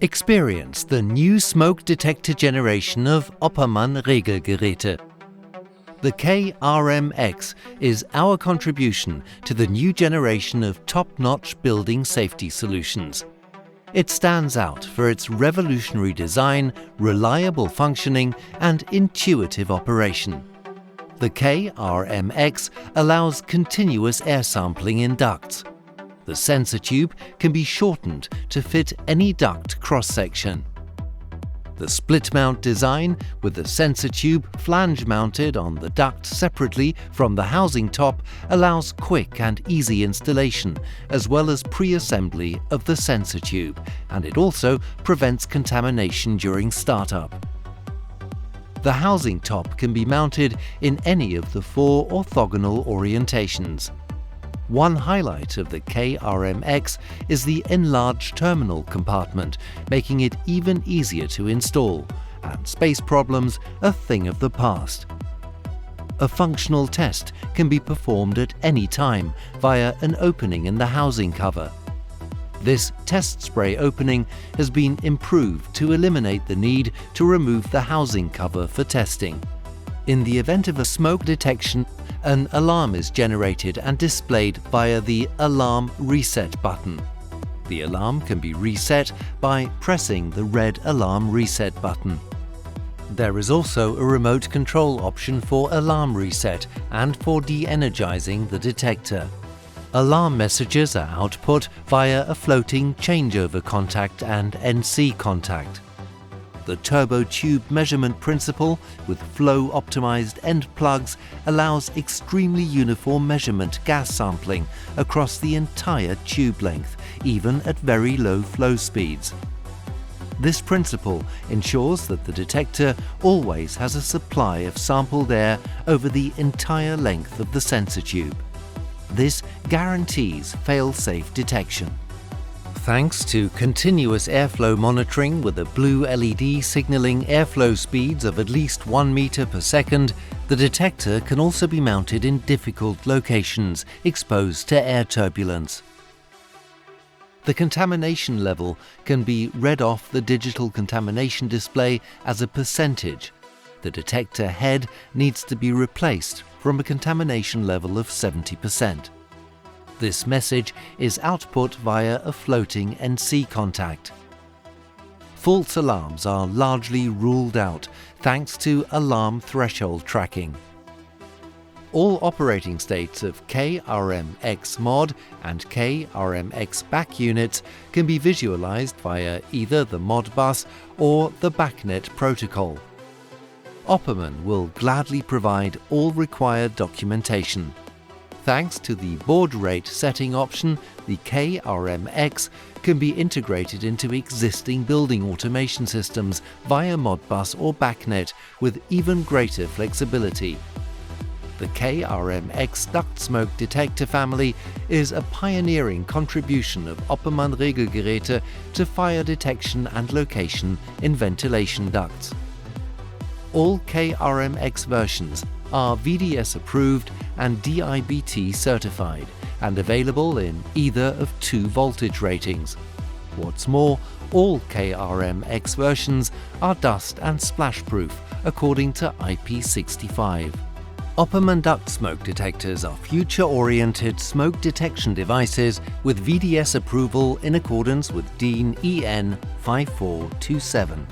Experience the new smoke detector generation of Oppermann Regelgeräte. The KRMX is our contribution to the new generation of top-notch building safety solutions. It stands out for its revolutionary design, reliable functioning, and intuitive operation. The KRMX allows continuous air sampling in ducts. The sensor tube can be shortened to fit any duct cross-section. The split-mount design, with the sensor tube flange-mounted on the duct separately from the housing top, allows quick and easy installation, as well as pre-assembly of the sensor tube, and it also prevents contamination during startup. The housing top can be mounted in any of the 4 orthogonal orientations. One highlight of the KRMX is the enlarged terminal compartment, making it even easier to install, and space problems a thing of the past. A functional test can be performed at any time via an opening in the housing cover. This test spray opening has been improved to eliminate the need to remove the housing cover for testing. In the event of a smoke detection, an alarm is generated and displayed via the Alarm Reset button. The alarm can be reset by pressing the red Alarm Reset button. There is also a remote control option for alarm reset and for de-energizing the detector. Alarm messages are output via a floating changeover contact and NC contact. The TurboTube measurement principle with flow-optimized end plugs allows extremely uniform measurement gas sampling across the entire tube length, even at very low flow speeds. This principle ensures that the detector always has a supply of sampled air over the entire length of the sensor tube. This guarantees fail-safe detection. Thanks to continuous airflow monitoring with a blue LED signaling airflow speeds of at least 1 meter per second, the detector can also be mounted in difficult locations exposed to air turbulence. The contamination level can be read off the digital contamination display as a percentage. The detector head needs to be replaced from a contamination level of 70%. This message is output via a floating NC contact. False alarms are largely ruled out thanks to alarm threshold tracking. All operating states of KRMX mod and KRMX back units can be visualized via either the Modbus or the BACnet protocol. Oppermann will gladly provide all required documentation. Thanks to the baud rate setting option, the KRMX can be integrated into existing building automation systems via Modbus or BACnet with even greater flexibility. The KRMX duct smoke detector family is a pioneering contribution of Oppermann Regelgeräte to fire detection and location in ventilation ducts. All KRMX versions are VDS approved and DiBt certified and available in either of 2 voltage ratings. What's more, all KRMX versions are dust and splash proof according to IP65. Oppermann duct smoke detectors are future-oriented smoke detection devices with VDS approval in accordance with DIN EN 5427.